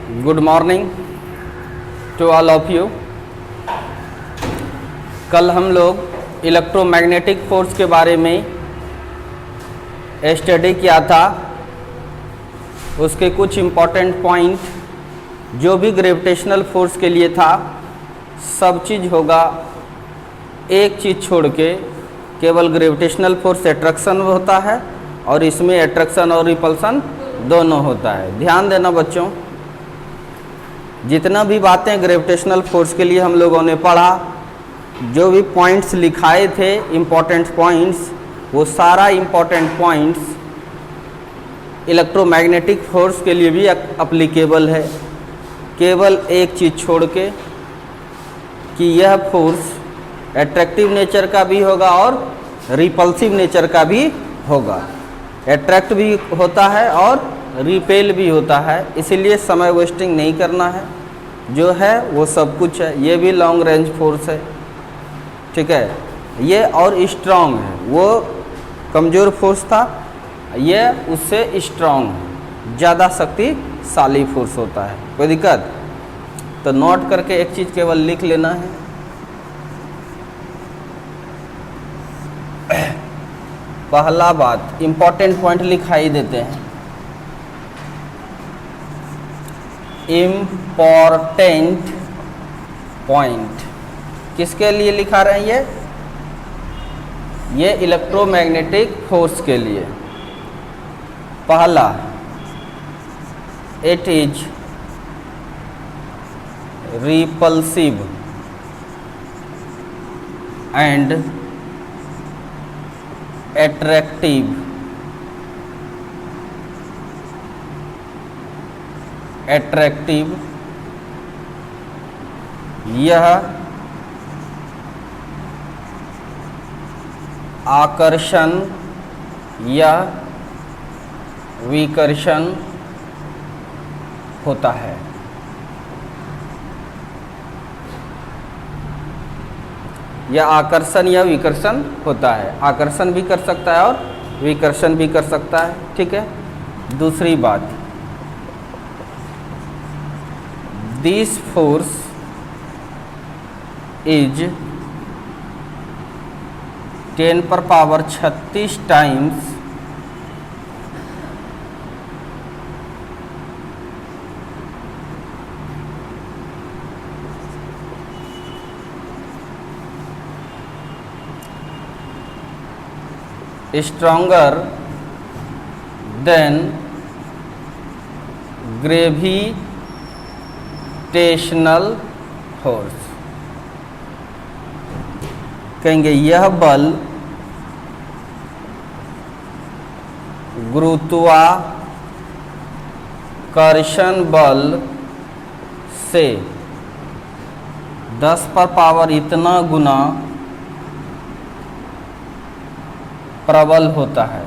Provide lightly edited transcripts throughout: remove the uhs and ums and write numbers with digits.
Good morning to all of you. कल हम लोग इलेक्ट्रोमैग्नेटिक फोर्स के बारे में स्टडी किया था। उसके कुछ इम्पॉर्टेंट पॉइंट जो भी ग्रेविटेशनल फोर्स के लिए था सब चीज़ होगा, एक चीज़ छोड़ के केवल ग्रेविटेशनल फोर्स अट्रैक्शन होता है और इसमें अट्रैक्शन और रिपल्सन दोनों होता है। ध्यान देना बच्चों, जितना भी बातें ग्रेविटेशनल फोर्स के लिए हम लोगों ने पढ़ा, जो भी पॉइंट्स लिखाए थे इम्पॉर्टेंट पॉइंट्स, वो सारा इम्पॉर्टेंट पॉइंट्स इलेक्ट्रोमैग्नेटिक फोर्स के लिए भी अप्लीकेबल है। केवल एक चीज़ छोड़ के कि यह फोर्स एट्रैक्टिव नेचर का भी होगा और रिपल्सिव नेचर का भी होगा। एट्रैक्ट भी होता है और रिपेल भी होता है, इसीलिए समय वेस्टिंग नहीं करना है। जो है वो सब कुछ है। ये भी लॉन्ग रेंज फोर्स है, ठीक है। ये और स्ट्रॉन्ग है, वो कमज़ोर फोर्स था, ये उससे स्ट्रॉन्ग है, ज़्यादा शक्तिशाली फोर्स होता है। कोई दिक्कत? तो नोट करके एक चीज़ केवल लिख लेना है। पहला बात, इम्पॉर्टेंट पॉइंट लिखाई देते हैं। इम्पॉर्टेंट पॉइंट किसके लिए लिखा रहे हैं? ये इलेक्ट्रोमैग्नेटिक फोर्स के लिए। पहला, it is repulsive and attractive. Attractive, यह आकर्षण या विकर्षण होता है। यह आकर्षण या विकर्षण होता है। आकर्षण भी कर सकता है और विकर्षण भी कर सकता है, ठीक है। दूसरी बात, this force is 10⁻36 times stronger than gravitational force। कहेंगे यह बल गुरुत्वाकर्षण बल से 10 पर पावर इतना गुना प्रबल होता है।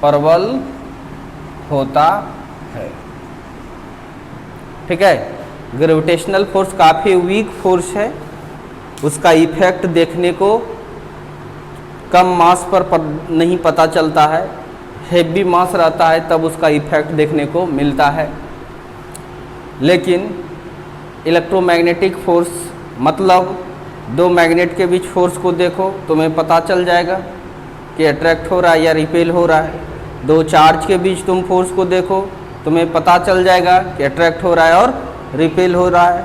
प्रबल होता है, ठीक है। ग्रेविटेशनल फोर्स काफ़ी वीक फोर्स है, उसका इफेक्ट देखने को कम मास पर नहीं पता चलता है। हेवी मास रहता है तब उसका इफेक्ट देखने को मिलता है। लेकिन इलेक्ट्रोमैग्नेटिक फोर्स मतलब दो मैग्नेट के बीच फोर्स को देखो, तुम्हें पता चल जाएगा कि अट्रैक्ट हो रहा है या रिपेल हो रहा है। दो चार्ज के बीच तुम फोर्स को देखो, तुम्हें पता चल जाएगा कि अट्रैक्ट हो रहा है और रिपेल हो रहा है,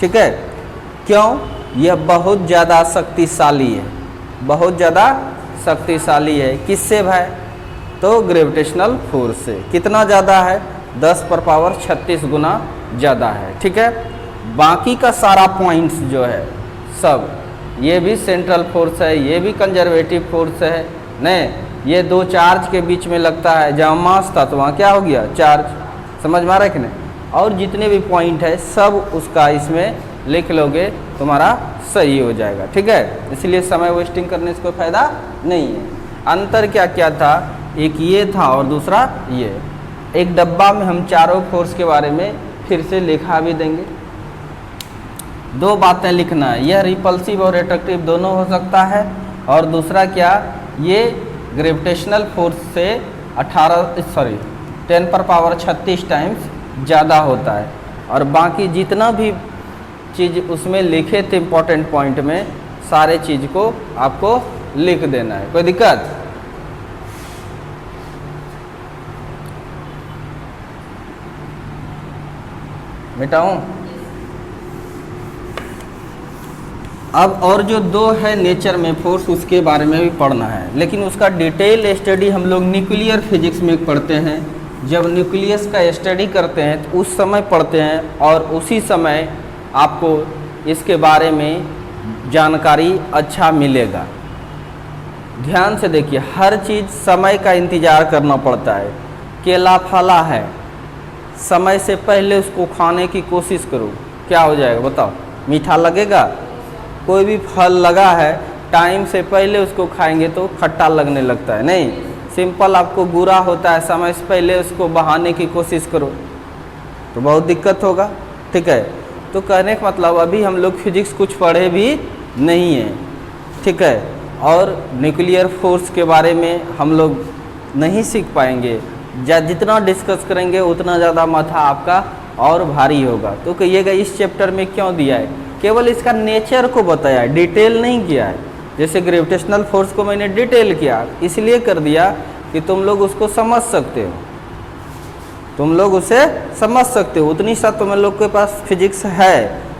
ठीक है। क्यों? यह बहुत ज़्यादा शक्तिशाली है, बहुत ज़्यादा शक्तिशाली है। किससे भाई? तो ग्रेविटेशनल फोर्स से। कितना ज़्यादा है? 10⁻36 गुना ज़्यादा है, ठीक है। बाकी का सारा पॉइंट्स जो है सब, ये भी सेंट्रल फोर्स है, ये भी कंजर्वेटिव फोर्स है। नहीं, ये दो चार्ज के बीच में लगता है, जहाँ मास था तो वहाँ क्या हो गया? चार्ज। समझ में आ रहा है कि नहीं? और जितने भी पॉइंट है सब उसका इसमें लिख लोगे, तुम्हारा सही हो जाएगा, ठीक है। इसलिए समय वेस्टिंग करने से कोई फ़ायदा नहीं है। अंतर क्या क्या था? एक ये था और दूसरा ये। एक डब्बा में हम चारों फोर्स के बारे में फिर से लिखा भी देंगे। दो बातें लिखना है, यह रिपल्सिव और अट्रैक्टिव दोनों हो सकता है। और दूसरा क्या? ये ग्रेविटेशनल फोर्स से 10⁻36 टाइम्स ज़्यादा होता है। और बाकी जितना भी चीज़ उसमें लिखे थे इम्पोर्टेंट पॉइंट में, सारे चीज़ को आपको लिख देना है। कोई दिक्कत? मिटाऊं? अब और जो दो है नेचर में फोर्स, उसके बारे में भी पढ़ना है, लेकिन उसका डिटेल स्टडी हम लोग न्यूक्लियर फिजिक्स में पढ़ते हैं। जब न्यूक्लियस का स्टडी करते हैं तो उस समय पढ़ते हैं, और उसी समय आपको इसके बारे में जानकारी अच्छा मिलेगा। ध्यान से देखिए, हर चीज़ समय का इंतज़ार करना पड़ता है। केला फला है, समय से पहले उसको खाने की कोशिश करो, क्या हो जाएगा बताओ? मीठा लगेगा। कोई भी फल लगा है, टाइम से पहले उसको खाएंगे तो खट्टा लगने लगता है। नहीं, सिंपल आपको बुरा होता है, समय से पहले उसको बहाने की कोशिश करो तो बहुत दिक्कत होगा। ठीक है, तो कहने का मतलब अभी हम लोग फिजिक्स कुछ पढ़े भी नहीं हैं। ठीक है, और न्यूक्लियर फोर्स के बारे में हम लोग नहीं सीख पाएंगे। जितना डिस्कस करेंगे उतना ज़्यादा माथा आपका और भारी होगा। तो कहिएगा इस चैप्टर में क्यों दिया है? केवल इसका नेचर को बताया है, डिटेल नहीं किया है। जैसे ग्रेविटेशनल फोर्स को मैंने डिटेल किया, इसलिए कर दिया कि तुम लोग उसको समझ सकते हो, तुम लोग उसे समझ सकते हो। उतनी सा तुम लोग के पास फिजिक्स है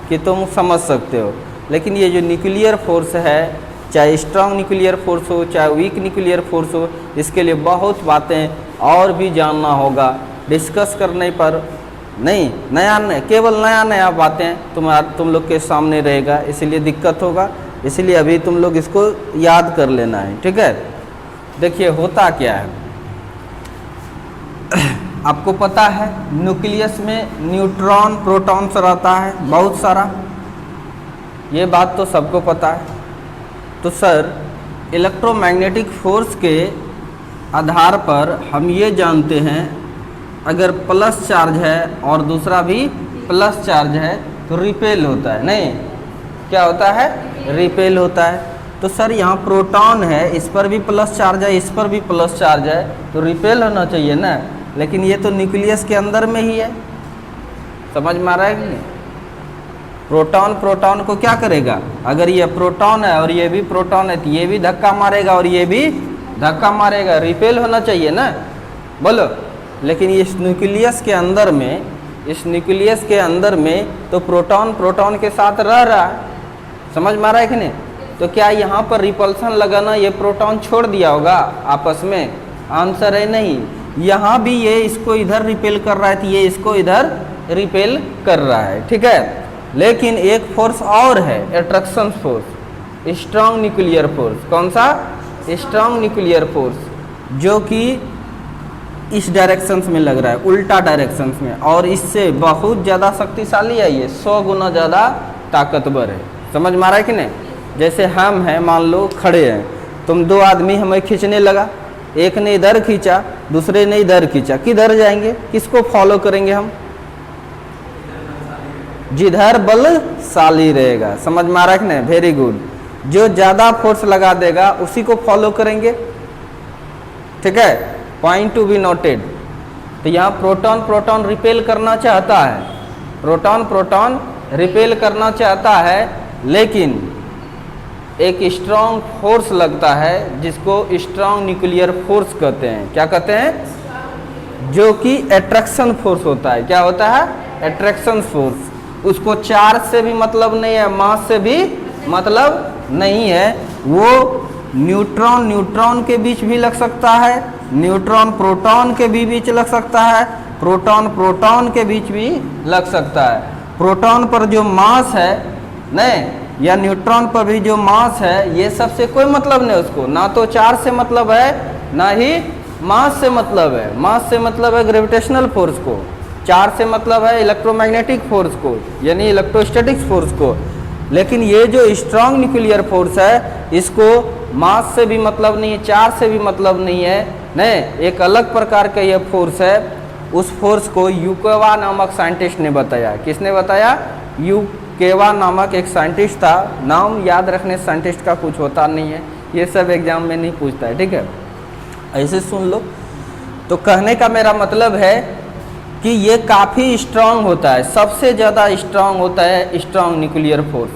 कि तुम समझ सकते हो। लेकिन ये जो न्यूक्लियर फोर्स है, चाहे स्ट्रांग न्यूक्लियर फोर्स हो चाहे वीक न्यूक्लियर फोर्स हो, इसके लिए बहुत बातें और भी जानना होगा। डिस्कस करने पर नहीं, केवल नया बातें तुम लोग के सामने रहेगा, इसलिए दिक्कत होगा। इसलिए अभी तुम लोग इसको याद कर लेना है। ठीक है, देखिए होता क्या है, आपको पता है न्यूक्लियस में न्यूट्रॉन प्रोटॉन्स रहता है बहुत सारा, ये बात तो सबको पता है। तो सर, इलेक्ट्रोमैग्नेटिक फोर्स के आधार पर हम ये जानते हैं, अगर प्लस चार्ज है और दूसरा भी प्लस चार्ज है तो रिपेल होता है। नहीं, क्या होता है? रिपेल होता है। तो सर यहाँ प्रोटॉन है, इस पर भी प्लस चार्ज है, इस पर भी प्लस चार्ज है, तो रिपेल होना चाहिए ना। लेकिन ये तो न्यूक्लियस के अंदर में ही है, समझ में आ रहा है कि नहीं? प्रोटॉन को क्या करेगा? अगर ये प्रोटॉन है और ये भी प्रोटॉन है तो ये भी धक्का मारेगा और ये भी धक्का मारेगा, रिपेल होना चाहिए ना, बोलो। लेकिन इस न्यूक्लियस के अंदर में तो प्रोटॉन के साथ रह रहा है, समझ में आ रहा है कि नहीं? तो क्या यहाँ पर रिपल्सन लगाना ये प्रोटॉन छोड़ दिया होगा आपस में? आंसर है नहीं। यहाँ भी ये इसको इधर रिपेल कर रहा है तो ये इसको इधर रिपेल कर रहा है। ठीक है, लेकिन एक फोर्स और है, attraction force, strong nuclear force. कौन सा? स्ट्रांग न्यूक्लियर फोर्स, जो कि इस डायरेक्शंस में लग रहा है, उल्टा डायरेक्शंस में, और इससे बहुत ज़्यादा शक्तिशाली है, ये 100 गुना ज़्यादा ताकतवर है। समझ में आ रहा है कि नहीं? जैसे हम हैं, मान लो खड़े हैं, तुम दो आदमी हमें खींचने लगा, एक ने इधर खींचा दूसरे ने इधर खींचा, किधर जाएंगे? किसको फॉलो करेंगे हम? जिधर बलशाली रहेगा। समझ में आ रहा है कि नहीं? Very good. जो ज़्यादा फोर्स लगा देगा उसी को फॉलो करेंगे। ठीक है, पॉइंट टू बी नोटेड। तो यहाँ प्रोटॉन रिपेल करना चाहता है, प्रोटॉन रिपेल करना चाहता है, लेकिन एक स्ट्रांग फोर्स लगता है जिसको स्ट्रांग न्यूक्लियर फोर्स कहते हैं। क्या कहते हैं? जो कि अट्रैक्शन फोर्स होता है। क्या होता है? Attraction force. उसको चार्ज से भी मतलब नहीं है, मास से भी मतलब नहीं है। वो न्यूट्रॉन के बीच भी लग सकता है, न्यूट्रॉन प्रोटॉन के भी बीच लग सकता है, प्रोटॉन के बीच भी लग सकता है। प्रोटॉन पर जो मास है नहीं, या न्यूट्रॉन पर भी जो मास है, ये सबसे कोई मतलब नहीं उसको, ना तो चार्ज से मतलब है ना ही मास से मतलब है। मास से मतलब है ग्रेविटेशनल फोर्स को, चार्ज से मतलब है इलेक्ट्रोमैग्नेटिक फोर्स को, यानी इलेक्ट्रोस्टैटिक फोर्स को। लेकिन ये जो स्ट्रांग न्यूक्लियर फोर्स है, इसको मास से भी मतलब नहीं है, चार्ज से भी मतलब नहीं है, नहीं, एक अलग प्रकार का यह फोर्स है। उस फोर्स को यूकेवा नामक साइंटिस्ट ने बताया। किसने बताया? यूकेवा नामक एक साइंटिस्ट था। नाम याद रखने साइंटिस्ट का कुछ होता नहीं है, ये सब एग्जाम में नहीं पूछता है। ठीक है, ऐसे सुन लो। तो कहने का मेरा मतलब है कि ये काफ़ी स्ट्रांग होता है, सबसे ज़्यादा स्ट्रांग होता है स्ट्रांग न्यूक्लियर फोर्स,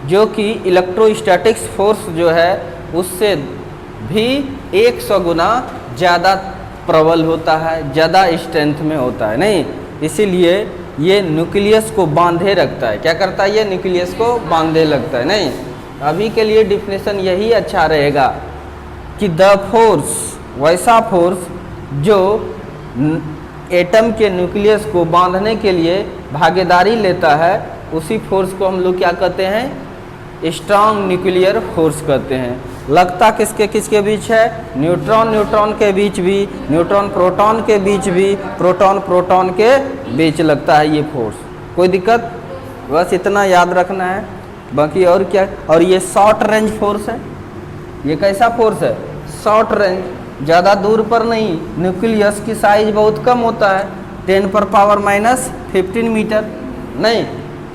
जो कि इलेक्ट्रोस्टैटिक्स फोर्स जो है उससे भी 100 गुना ज़्यादा प्रबल होता है, ज़्यादा स्ट्रेंथ में होता है। नहीं, इसीलिए ये न्यूक्लियस को बांधे रखता है। क्या करता है? ये न्यूक्लियस को बांधे रखता है। नहीं, अभी के लिए डिफिनेशन यही अच्छा रहेगा कि द फोर्स, वैसा फोर्स जो एटम के न्यूक्लियस को बांधने के लिए भागीदारी लेता है, उसी फोर्स को हम लोग क्या कहते हैं? स्ट्रांग न्यूक्लियर फोर्स कहते हैं। लगता किसके किसके बीच है? न्यूट्रॉन न्यूट्रॉन के बीच भी, न्यूट्रॉन प्रोटॉन के बीच भी, प्रोटॉन प्रोटॉन के बीच लगता है ये फोर्स। कोई दिक्कत? बस इतना याद रखना है, बाकी और क्या। और ये शॉर्ट रेंज फोर्स है। ये कैसा फोर्स है? शॉर्ट रेंज, ज़्यादा दूर पर नहीं। न्यूक्लियस की साइज बहुत कम होता है, 10⁻⁻15 मीटर। नहीं,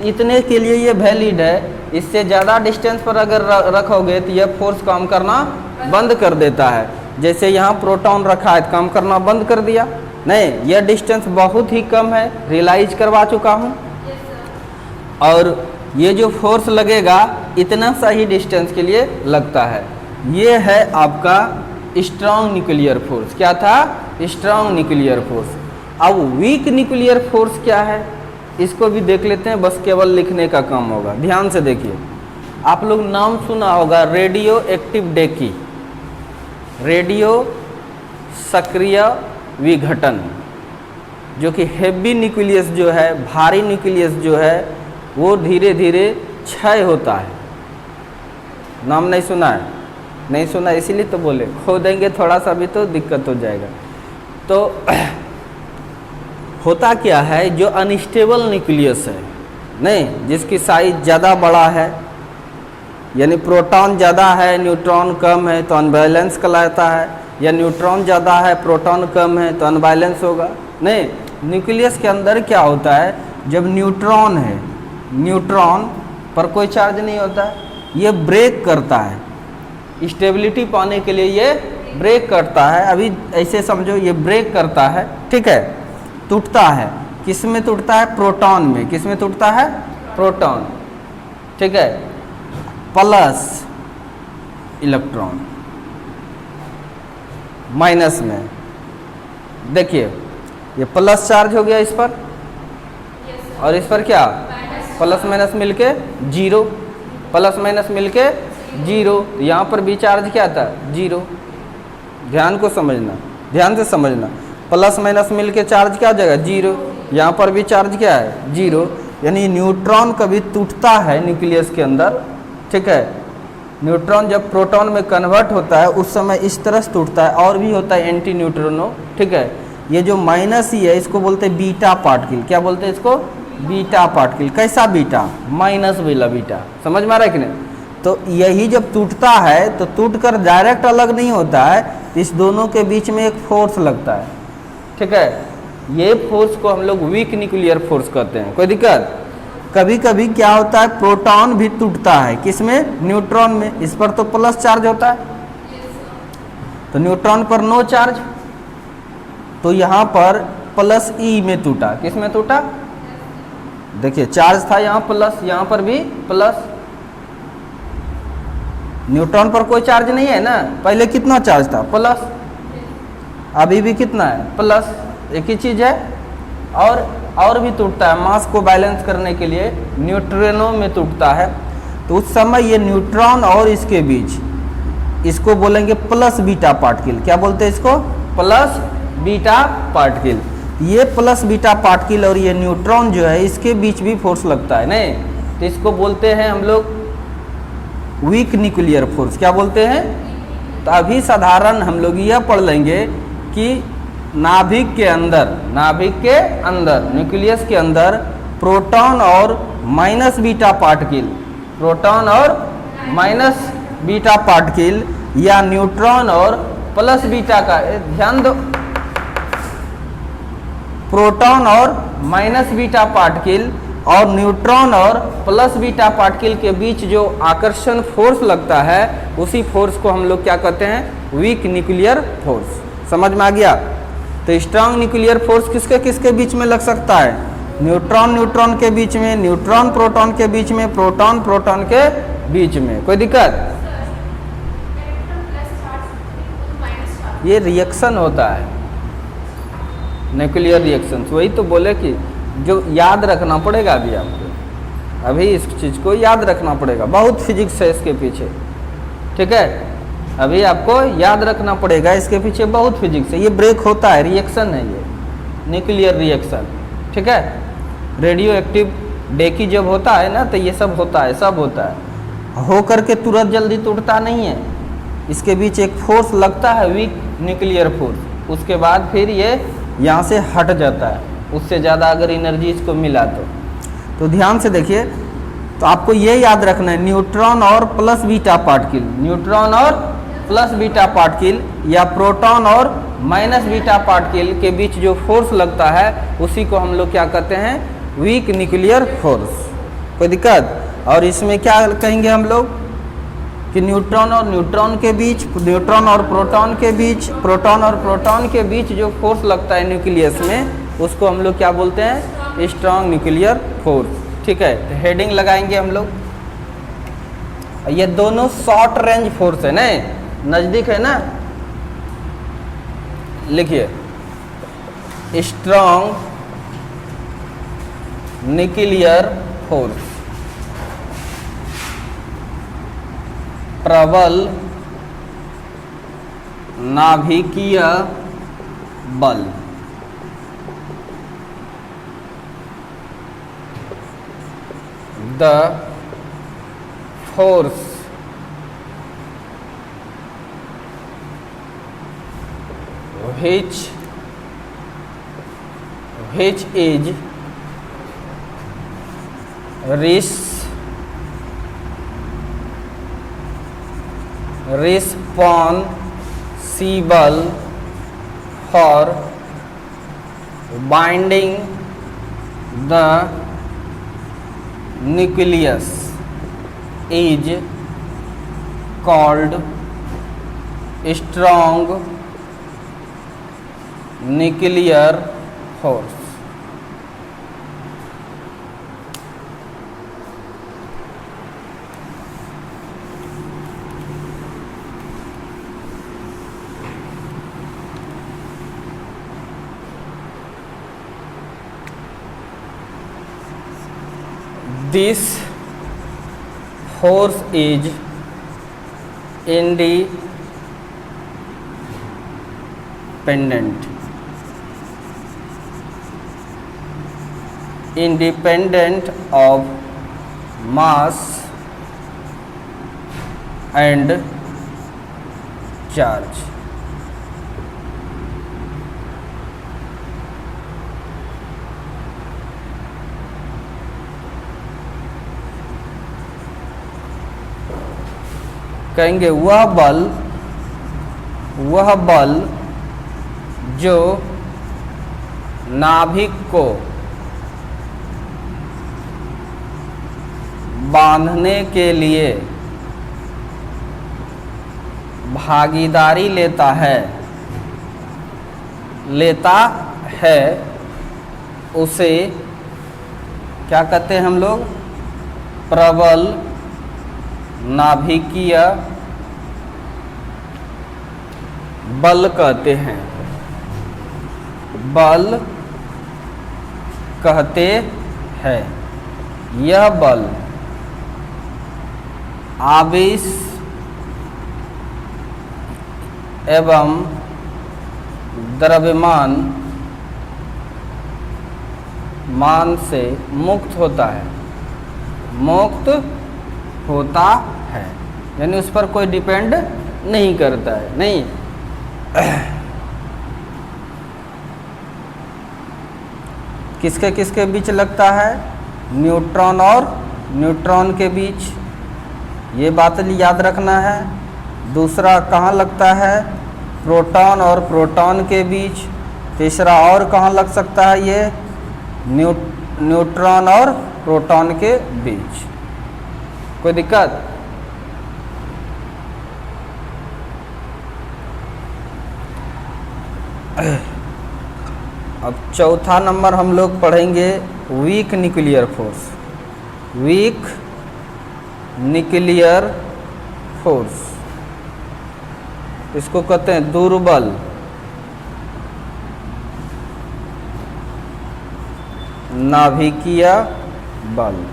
इतने के लिए ये वैलिड है। इससे ज़्यादा डिस्टेंस पर अगर रखोगे तो यह फोर्स काम करना बंद कर देता है। जैसे यहाँ प्रोटॉन रखा है, काम करना बंद कर दिया। नहीं, यह डिस्टेंस बहुत ही कम है, रियलाइज करवा चुका हूँ। और ये जो फोर्स लगेगा इतना सा ही डिस्टेंस के लिए लगता है। ये है आपका स्ट्रांग न्यूक्लियर फोर्स। क्या था? Strong nuclear force. अब वीक न्यूक्लियर फोर्स क्या है, इसको भी देख लेते हैं। बस केवल लिखने का काम होगा। ध्यान से देखिए, आप लोग नाम सुना होगा रेडियो एक्टिव डेकी, रेडियो सक्रिय विघटन, जो कि हेवी न्यूक्लियस जो है, भारी न्यूक्लियस जो है, वो धीरे धीरे क्षय होता है। नाम नहीं सुना है? नहीं सुना इसीलिए तो बोले, खो देंगे थोड़ा सा भी तो दिक्कत हो जाएगा। तो होता क्या है, जो अनस्टेबल न्यूक्लियस है, नहीं, जिसकी साइज ज़्यादा बड़ा है, यानी प्रोटॉन ज़्यादा है न्यूट्रॉन कम है तो अनबैलेंस कहलाता है, या न्यूट्रॉन ज़्यादा है प्रोटॉन कम है तो अनबैलेंस होगा। नहीं, न्यूक्लियस के अंदर क्या होता है, जब न्यूट्रॉन है, न्यूट्रॉन पर कोई चार्ज नहीं होता है, ये ब्रेक करता है, स्टेबिलिटी पाने के लिए ये ब्रेक करता है। अभी ऐसे समझो, ये ब्रेक करता है, ठीक है, टूटता है। किस में टूटता है? प्रोटॉन में। किस में टूटता है? प्रोटॉन, ठीक है, प्लस इलेक्ट्रॉन, माइनस में। देखिए, ये प्लस चार्ज हो गया इस पर, और इस पर क्या? प्लस माइनस मिलके जीरो, प्लस माइनस मिलके जीरो। यहाँ पर भी चार्ज क्या था? जीरो। ध्यान को समझना, ध्यान से समझना। प्लस माइनस मिलके चार्ज क्या हो जाएगा? जीरो। यहाँ पर भी चार्ज क्या है? जीरो। यानी न्यूट्रॉन कभी टूटता है न्यूक्लियस के अंदर, ठीक है, न्यूट्रॉन जब प्रोटॉन में कन्वर्ट होता है उस समय इस तरह से टूटता है। और भी होता है एंटी न्यूट्रिनो, ठीक है। ये जो माइनस ही है इसको बोलते हैं बीटा पार्टिकल। क्या बोलते हैं इसको? Beta particle. कैसा बीटा? माइनस वाला बीटा। समझ में आ रहा है कि नहीं? तो यही जब टूटता है तो टूटकर डायरेक्ट अलग नहीं होता है, इस दोनों के बीच में एक फोर्स लगता है, ठीक है। ये फोर्स को हम लोग वीक न्यूक्लियर फोर्स कहते हैं। कोई दिक्कत? कभी कभी क्या होता है, प्रोटॉन भी टूटता है। किसमें? न्यूट्रॉन में। इस पर तो प्लस चार्ज होता है, तो न्यूट्रॉन पर नो चार्ज, तो यहाँ पर प्लस ई में टूटा। किस में टूटा? देखिए, चार्ज था यहाँ प्लस, यहाँ पर भी प्लस। न्यूट्रॉन पर कोई चार्ज नहीं है ना, पहले कितना चार्ज था? प्लस। अभी भी कितना है? प्लस। एक ही चीज़ है। और भी टूटता है, मास को बैलेंस करने के लिए न्यूट्रिनो में टूटता है। तो उस समय ये न्यूट्रॉन और इसके बीच, इसको बोलेंगे प्लस बीटा पार्टिकल। क्या बोलते हैं इसको? Plus beta particle. ये प्लस बीटा पार्टिकल और ये न्यूट्रॉन जो है, इसके बीच भी फोर्स लगता है, नहीं, तो इसको बोलते हैं हम लोग वीक न्यूक्लियर फोर्स। क्या बोलते हैं? तो अभी साधारण हम लोग यह पढ़ लेंगे कि नाभिक के अंदर न्यूक्लियस के अंदर प्रोटॉन और माइनस बीटा पार्टिकल, प्रोटॉन और माइनस बीटा पार्टिकल, या न्यूट्रॉन और प्लस बीटा का, ध्यान दो, प्रोटॉन और माइनस बीटा पार्टिकल और न्यूट्रॉन और प्लस बीटा पार्टिकल के बीच जो आकर्षण फोर्स लगता है, उसी फोर्स को हम लोग क्या कहते हैं? Week nuclear force. समझ में आ गया? तो स्ट्रांग न्यूक्लियर फोर्स किसके किसके बीच में लग सकता है? न्यूट्रॉन न्यूट्रॉन के बीच में, न्यूट्रॉन प्रोटॉन के बीच में, प्रोटॉन प्रोटॉन के बीच में। कोई दिक्कत? ये रिएक्शन होता है, न्यूक्लियर रिएक्शन। वही तो बोले कि जो याद रखना पड़ेगा अभी आपको, अभी इस चीज़ को याद रखना पड़ेगा, बहुत फिजिक्स है इसके पीछे, ठीक है। अभी आपको याद रखना पड़ेगा, इसके पीछे बहुत फिजिक्स है। ये ब्रेक होता है, रिएक्शन है ये, न्यूक्लियर रिएक्शन, ठीक है। रेडियो एक्टिव डेकी जब होता है ना, तो ये सब होता है, सब होता है। हो करके तुरंत जल्दी टूटता नहीं है, इसके बीच एक फोर्स लगता है, वीक न्यूक्लियर फोर्स, उसके बाद फिर ये यहाँ से हट जाता है, उससे ज़्यादा अगर एनर्जी इसको मिला तो ध्यान से देखिए। तो आपको ये याद रखना है, न्यूट्रॉन और प्लस बीटा पार्टिकल, न्यूट्रॉन और प्लस बीटा पार्टिकल या प्रोटॉन और माइनस बीटा पार्टिकल के बीच जो फोर्स लगता है उसी को हम लोग क्या कहते हैं? Week nuclear force. कोई दिक्कत? और इसमें क्या कहेंगे हम लोग कि न्यूट्रॉन और न्यूट्रॉन के बीच, न्यूट्रॉन और प्रोटॉन के बीच, प्रोटॉन और प्रोटॉन के बीच जो फोर्स लगता है न्यूक्लियस में, उसको हम लोग क्या बोलते हैं? स्ट्रॉन्ग न्यूक्लियर फोर्स, ठीक है। तो हेडिंग लगाएंगे हम लोग। ये दोनों शॉर्ट रेंज फोर्स है ना, नज़दीक है ना, लिखिए स्ट्रॉन्ग न्यूक्लियर फोर्स, प्रबल नाभिकीय बल। The force which is responsible for binding the nucleus is called strong nuclear force। This force is independent of mass and charge। कहेंगे वह बल जो नाभिक को बांधने के लिए भागीदारी लेता है उसे क्या कहते हैं हम लोग? प्रबल नाभिकीय बल कहते हैं, बल कहते हैं। यह बल आवेश एवं द्रव्यमान मान से मुक्त होता है, यानी उस पर कोई डिपेंड नहीं करता है, नहीं। किसके किसके बीच लगता है? न्यूट्रॉन और न्यूट्रॉन के बीच, ये बात याद रखना है। दूसरा कहाँ लगता है? प्रोटॉन और प्रोटॉन के बीच। तीसरा और कहाँ लग सकता है? ये न्यूट्रॉन और प्रोटॉन के बीच। कोई दिक्कत? अब चौथा नंबर हम लोग पढ़ेंगे week nuclear force. Week nuclear force, इसको कहते हैं दुर्बल नाभिकीय बल।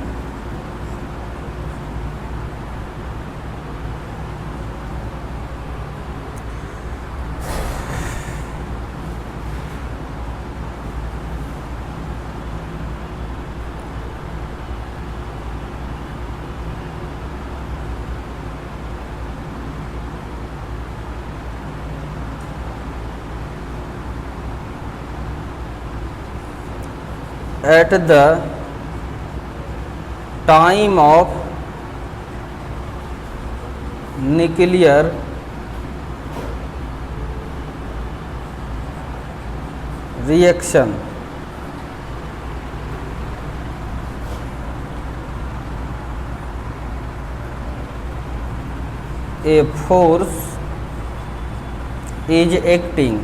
At the time of nuclear reaction, a force is acting,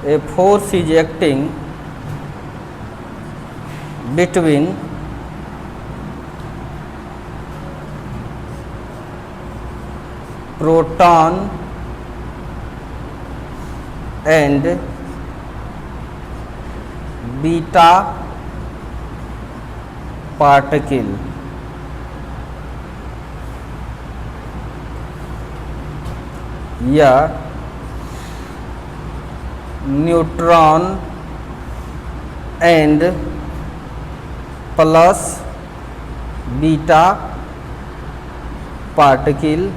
a force is acting between proton and beta particle, या neutron and plus beta particle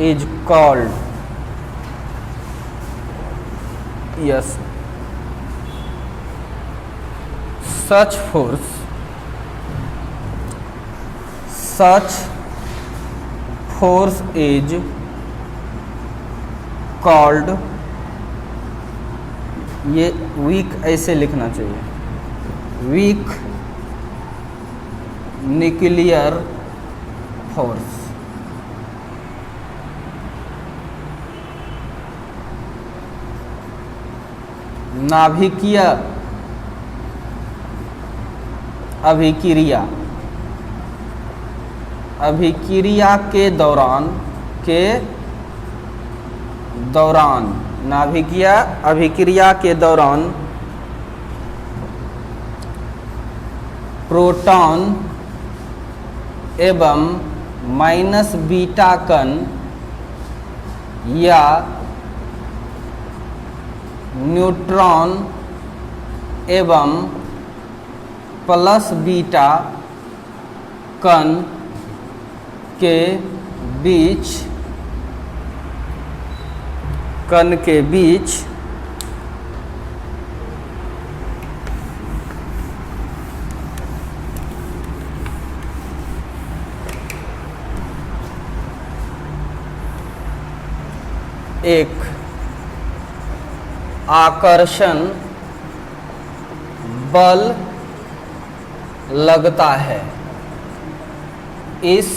is called, yes, such force is called, ये week ऐसे लिखना चाहिए, week nuclear force. नाभिकीय अभिक्रिया, अभिक्रिया के दौरान नाभिकीय अभिक्रिया के दौरान प्रोटॉन एवं माइनस बीटा कण या न्यूट्रॉन एवं प्लस बीटा कण के बीच एक आकर्षण बल लगता है। इस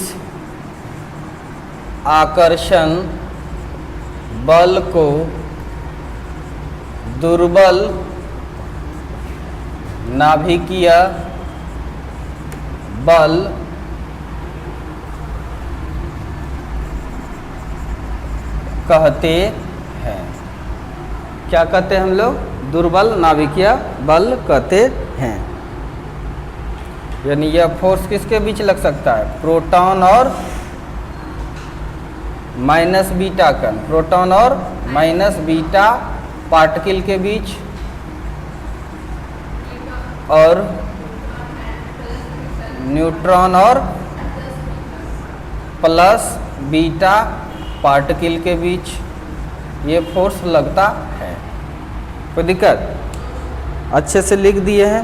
आकर्षण बल को दुर्बल नाभिकीय बल कहते हैं। क्या कहते हैं हम लोग? दुर्बल नाभिकीय बल कहते हैं। यानी यह फोर्स किसके बीच लग सकता है? प्रोटॉन और माइनस बीटा कण, प्रोटॉन और माइनस बीटा पार्टिकल के बीच और न्यूट्रॉन और प्लस बीटा पार्टिकल के बीच ये फोर्स लगता है। कोई दिक्कत? अच्छे से लिख दिए हैं।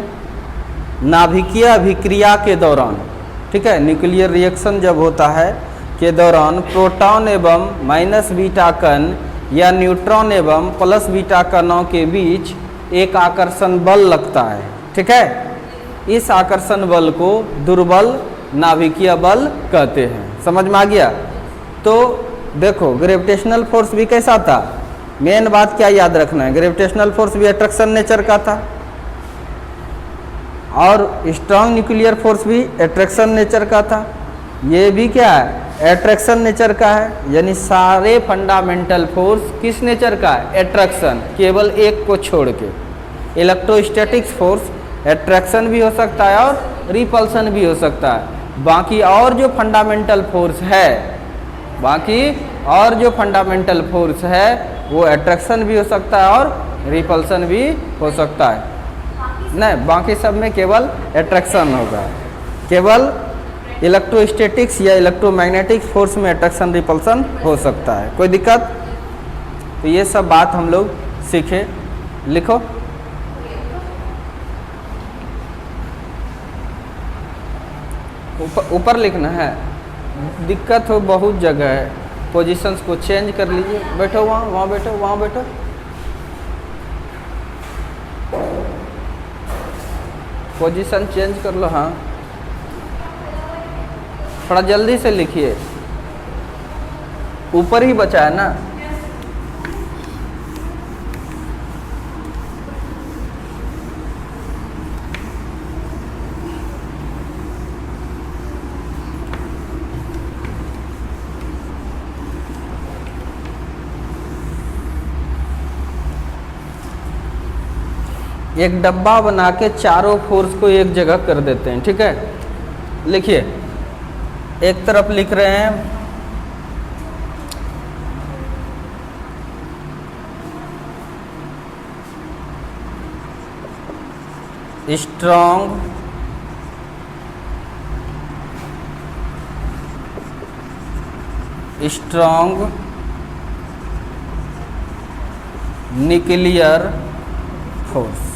नाभिकीय अभिक्रिया के दौरान, ठीक है, न्यूक्लियर रिएक्शन जब होता है के दौरान प्रोटॉन एवं माइनस बीटा कण या न्यूट्रॉन एवं प्लस बीटा कणों के बीच एक आकर्षण बल लगता है। ठीक है, इस आकर्षण बल को दुर्बल नाभिकीय बल कहते हैं। समझ में आ गया? तो देखो ग्रेविटेशनल फोर्स भी कैसा था, मेन बात क्या याद रखना है, ग्रेविटेशनल फोर्स भी अट्रैक्शन नेचर का था और स्ट्रॉन्ग न्यूक्लियर फोर्स भी अट्रैक्शन नेचर का था। ये भी क्या है, अट्रैक्शन नेचर का है। यानी सारे फंडामेंटल फोर्स किस नेचर का है, अट्रैक्शन, केवल एक को छोड़ के। इलेक्ट्रोस्टैटिक्स फोर्स अट्रैक्शन भी हो सकता है और रिपल्सन भी हो सकता है। बाकी और जो फंडामेंटल फोर्स है, बाकी और जो फंडामेंटल फोर्स है वो अट्रैक्शन भी हो सकता है और रिपल्सन भी हो सकता है। नहीं, बाकी सब में केवल अट्रैक्शन होगा। केवल इलेक्ट्रोस्टैटिक्स या इलेक्ट्रोमैग्नेटिक फोर्स में अट्रैक्शन रिपल्सन हो सकता है। कोई दिक्कत? तो ये सब बात हम लोग सीखे। लिखो। ऊपर लिखना है, दिक्कत हो बहुत जगह है। पोजीशंस को चेंज कर लीजिए। बैठो वहाँ बैठो, वहाँ बैठो। पोजीशन चेंज कर लो। हाँ, थोड़ा जल्दी से लिखिए, ऊपर ही बचा है ना। एक डब्बा बना के चारों फोर्स को एक जगह कर देते हैं, ठीक है। लिखिए, एक तरफ लिख रहे हैं स्ट्रॉन्ग न्यूक्लियर फोर्स।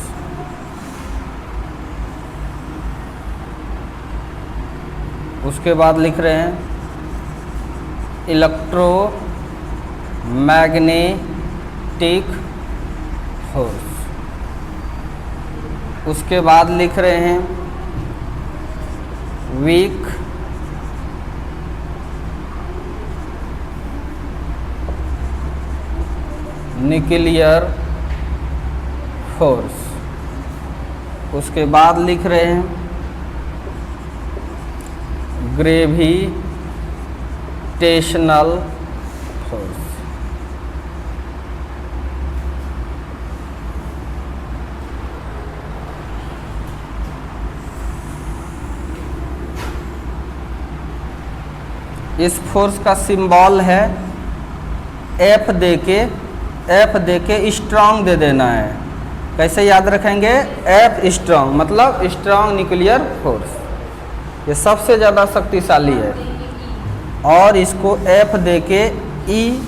उसके बाद लिख रहे हैं इलेक्ट्रोमैग्नेटिक फोर्स। उसके बाद लिख रहे हैं वीक न्यूक्लियर फोर्स। उसके बाद लिख रहे हैं ग्रेविटेशनल फोर्स। इस फोर्स का सिंबल है एफ देके स्ट्रॉन्ग दे देना है। कैसे याद रखेंगे, एफ स्ट्रॉन्ग मतलब स्ट्रॉन्ग न्यूक्लियर फोर्स, ये सबसे ज़्यादा शक्तिशाली है। और इसको एफ देके ई,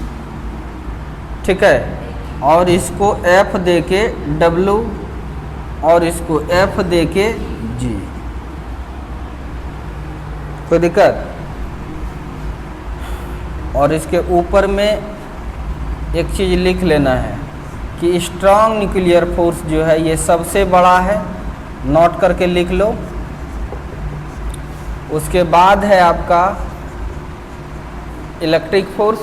ठीक है, और इसको एफ देके डब्ल्यू, और इसको एफ देके जी। कोई दिक्कत? और इसके ऊपर में एक चीज़ लिख लेना है कि स्ट्रॉन्ग न्यूक्लियर फोर्स जो है ये सबसे बड़ा है, नोट करके लिख लो। उसके बाद है आपका इलेक्ट्रिक फोर्स,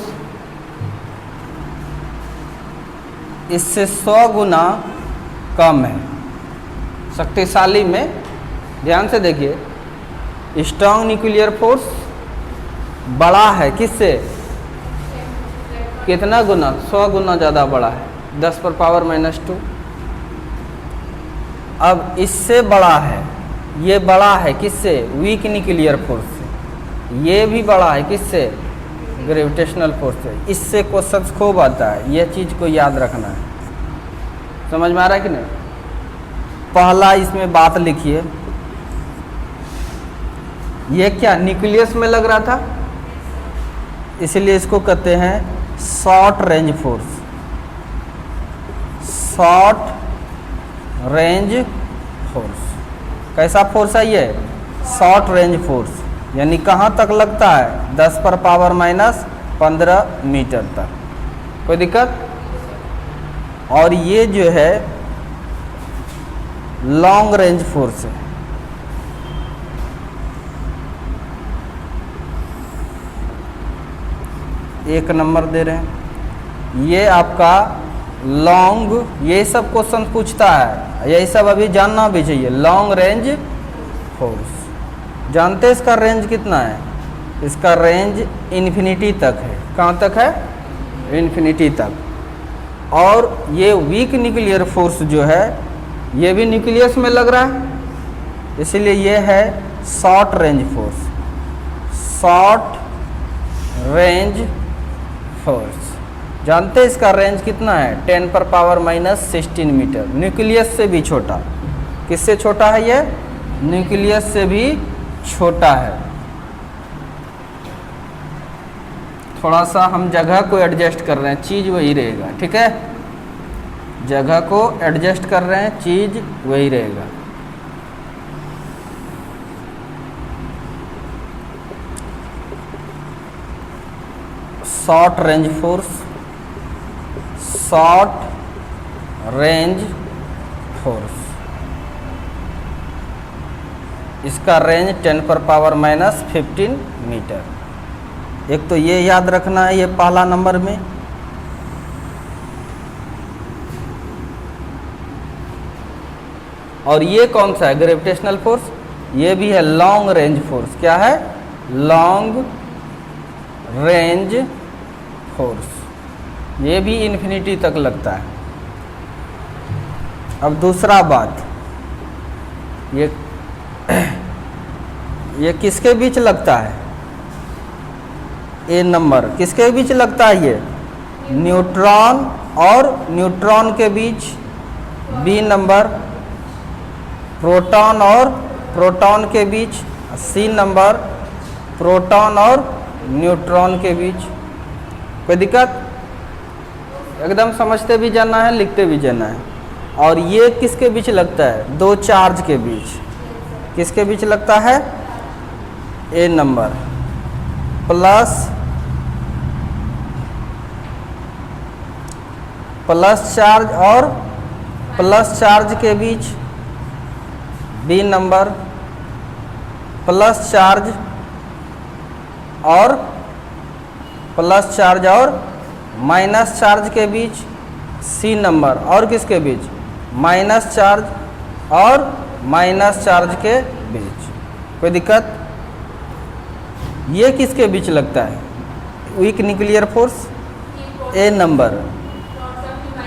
इससे 100 गुना कम है शक्तिशाली में। ध्यान से देखिए, स्ट्रॉन्ग न्यूक्लियर फोर्स बड़ा है किससे, कितना गुना, 100 गुना ज़्यादा बड़ा है, 10⁻⁻²। अब इससे बड़ा है, ये बड़ा है किससे, वीक न्यूक्लियर फोर्स से। ये भी बड़ा है किससे, ग्रेविटेशनल फोर्स से। इससे क्वेश्चंस खूब आता है, यह चीज़ को याद रखना है। समझ में आ रहा है कि नहीं? पहला इसमें बात लिखिए, ये क्या न्यूक्लियस में लग रहा था, इसलिए इसको कहते हैं short range force. Short range force कैसा फोर्स है ये, शॉर्ट रेंज फोर्स, यानी कहाँ तक लगता है, 10⁻⁻15 मीटर तक। कोई दिक्कत? और ये जो है लॉन्ग रेंज फोर्स है। 1 नंबर दे रहे हैं। ये आपका लॉन्ग, ये सब क्वेश्चन पूछता है, यही सब अभी जानना भी चाहिए। लॉन्ग रेंज फोर्स, जानते हैं इसका रेंज कितना है? इसका रेंज इन्फिनिटी तक है। कहाँ तक है? इन्फिनिटी तक। और ये वीक न्यूक्लियर फोर्स जो है ये भी न्यूक्लियस में लग रहा है, इसलिए ये है short range force. Short range force, जानते हैं इसका रेंज कितना है? 10⁻⁻16 मीटर। न्यूक्लियस से भी छोटा। किससे छोटा है ये? न्यूक्लियस से भी छोटा है। थोड़ा सा हम जगह को एडजस्ट कर रहे हैं, चीज़ वही रहेगा, ठीक है? जगह को एडजस्ट कर रहे हैं, चीज़ वही रहेगा। Short range force, short range force, इसका रेंज 10⁻⁻15 मीटर। एक तो ये याद रखना है, ये पहला नंबर में। और ये कौन सा है? Gravitational force. ये भी है लॉन्ग रेंज फोर्स। क्या है? Long range force. ये भी इन्फिनिटी तक लगता है। अब दूसरा बात, ये किसके बीच लगता है? ए नंबर किसके बीच लगता है? ये न्यूट्रॉन और न्यूट्रॉन के बीच। बी नंबर प्रोटॉन और प्रोटॉन के बीच। सी नंबर प्रोटॉन और न्यूट्रॉन के बीच। कोई दिक्कत? एकदम समझते भी जाना है, लिखते भी जाना है। और ये किसके बीच लगता है? 2 चार्ज के बीच। किसके बीच लगता है? ए नंबर प्लस चार्ज और प्लस चार्ज के बीच। बी नंबर प्लस चार्ज और माइनस चार्ज के बीच। सी नंबर और किसके बीच? माइनस चार्ज और माइनस चार्ज के बीच। कोई दिक्कत? ये किसके बीच लगता है? Weak nuclear force. A number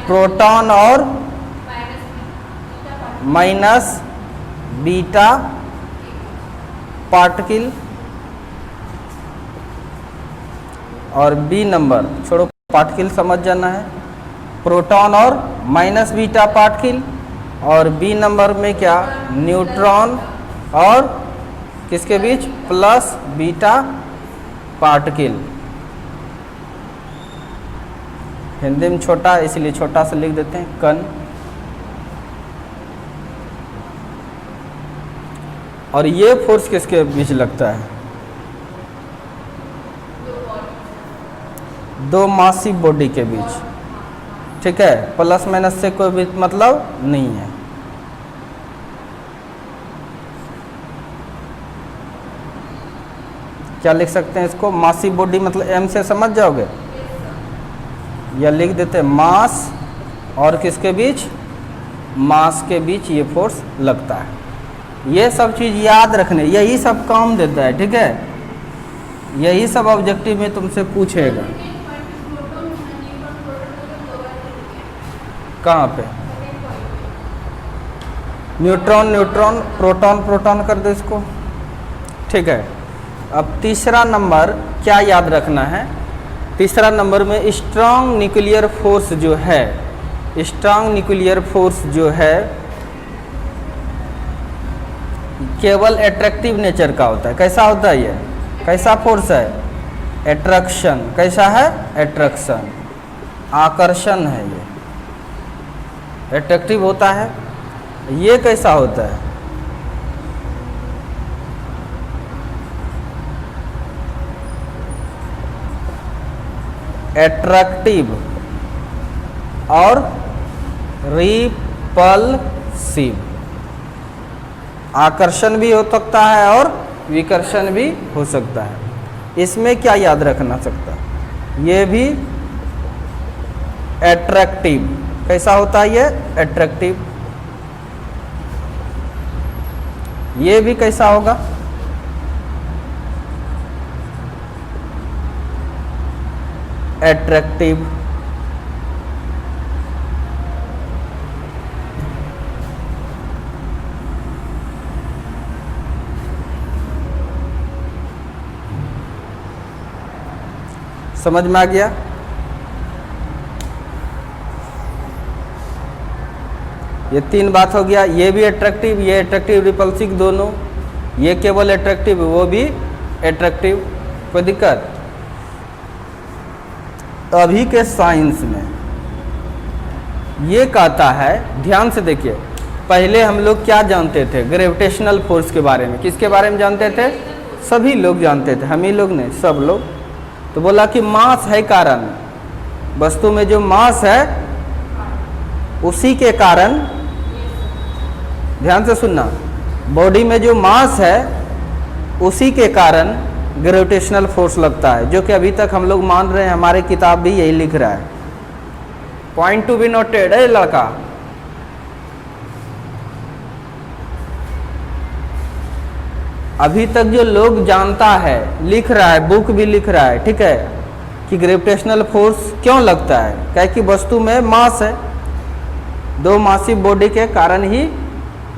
proton और माइनस बीटा पार्टिकल। और बी नंबर, छोड़ो पार्टिकल समझ जाना है, प्रोटॉन और माइनस बीटा पार्टिकल। और बी नंबर में क्या? न्यूट्रॉन और किसके बीच? Plus beta particle. हिंदी में छोटा है इसलिए छोटा से लिख देते हैं, कण। और ये फोर्स किसके बीच लगता है? 2 मासिव बॉडी के बीच, ठीक है? प्लस माइनस से कोई भी मतलब नहीं है। क्या लिख सकते हैं इसको? मासिव बॉडी मतलब एम से समझ जाओगे, या लिख देते हैं मास और किसके बीच? मास के बीच ये फोर्स लगता है। ये सब चीज़ याद रखने, यही सब काम देता है, ठीक है? यही सब ऑब्जेक्टिव में तुमसे पूछेगा। कहाँ पे? न्यूट्रॉन न्यूट्रॉन, प्रोटॉन प्रोटॉन कर दो इसको, ठीक है? अब तीसरा नंबर क्या याद रखना है? तीसरा नंबर में स्ट्रांग न्यूक्लियर फोर्स जो है, स्ट्रांग न्यूक्लियर फोर्स जो है केवल एट्रैक्टिव नेचर का होता है। कैसा होता है ये? कैसा फोर्स है? एट्रैक्शन। कैसा है? एट्रैक्शन, आकर्षण है। ये एट्रैक्टिव होता है। ये कैसा होता है? एट्रैक्टिव और रिपल्सिव। आकर्षण भी हो सकता है और विकर्षण भी हो सकता है। इसमें क्या याद रखना सकता है? ये भी एट्रैक्टिव। कैसा होता है ये? एट्रैक्टिव। ये भी कैसा होगा? एट्रैक्टिव। समझ में आ गया? ये तीन बात हो गया। ये भी एट्रैक्टिव, ये एट्रैक्टिव रिपल्सिव दोनों। ये केवल एट्रैक्टिव, वो भी एट्रैक्टिव। कोई दिक्कत? अभी के साइंस में ये कहता है, ध्यान से देखिए, पहले हम लोग क्या जानते थे? ग्रेविटेशनल फोर्स के बारे में। किसके बारे में जानते थे? सभी लोग जानते थे, हम ही लोग नहीं, सब लोग। तो बोला कि मास है कारण, वस्तु में जो मास है उसी के कारण, ध्यान से सुनना, बॉडी में जो मास है उसी के कारण ग्रेविटेशनल फोर्स लगता है, जो कि अभी तक हम लोग मान रहे हैं। हमारे किताब भी यही लिख रहा है। पॉइंट टू बी नोटेड है लड़का। अभी तक जो लोग जानता है, लिख रहा है, बुक भी लिख रहा है, ठीक है, कि ग्रेविटेशनल फोर्स क्यों लगता है? क्या कि वस्तु में मास है, दो मासिव बॉडी के कारण ही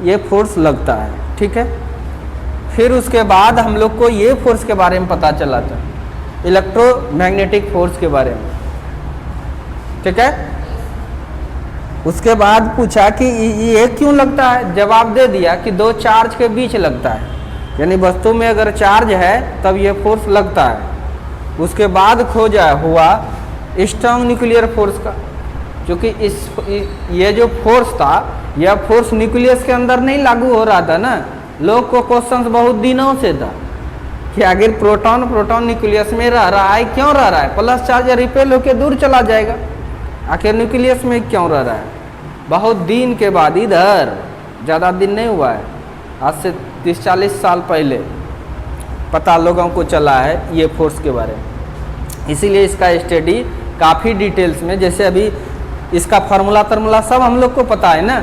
ये फोर्स लगता है, ठीक है। फिर उसके बाद हम लोग को ये फोर्स के बारे में पता चला था, इलेक्ट्रोमैग्नेटिक फोर्स के बारे में, ठीक है। उसके बाद पूछा कि ये क्यों लगता है? जवाब दे दिया कि दो चार्ज के बीच लगता है, यानी वस्तु में अगर चार्ज है तब ये फोर्स लगता है। उसके बाद खोजा हुआ स्ट्रॉन्ग न्यूक्लियर फोर्स का, क्योंकि ये जो फोर्स था, यह फोर्स न्यूक्लियस के अंदर नहीं लागू हो रहा था ना। लोग को क्वेश्चंस बहुत दिनों से था कि आखिर प्रोटॉन न्यूक्लियस में रह रहा है, क्यों रह रहा है? प्लस चार्ज रिपेल होकर दूर चला जाएगा, आखिर न्यूक्लियस में क्यों रह रहा है? बहुत दिन के बाद, इधर ज़्यादा दिन नहीं हुआ है, आज से 30-40 साल पहले पता लोगों को चला है ये फोर्स के बारे में। इसीलिए इसका स्टडी काफ़ी डिटेल्स में, जैसे अभी इसका फार्मूला सब हम लोग को पता है ना,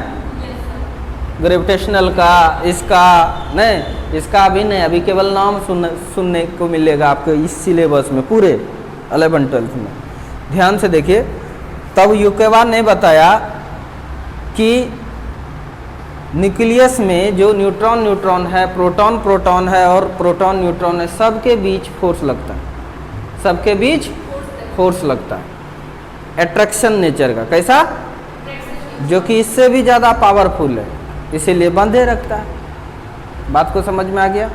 ग्रेविटेशनल का, इसका नहीं, इसका अभी नहीं, अभी केवल नाम सुनने को मिलेगा आपको इस सिलेबस में, पूरे 11-12 में। ध्यान से देखिए, तब यूकेवा ने बताया कि न्यूक्लियस में जो न्यूट्रॉन है, प्रोटॉन है और प्रोटॉन न्यूट्रॉन है, सबके बीच फोर्स लगता है, सबके बीच फोर्स लगता है, एट्रैक्शन नेचर का। कैसा? जो कि इससे भी ज़्यादा पावरफुल है, इसीलिए बंधे रखता है। बात को समझ में आ गया?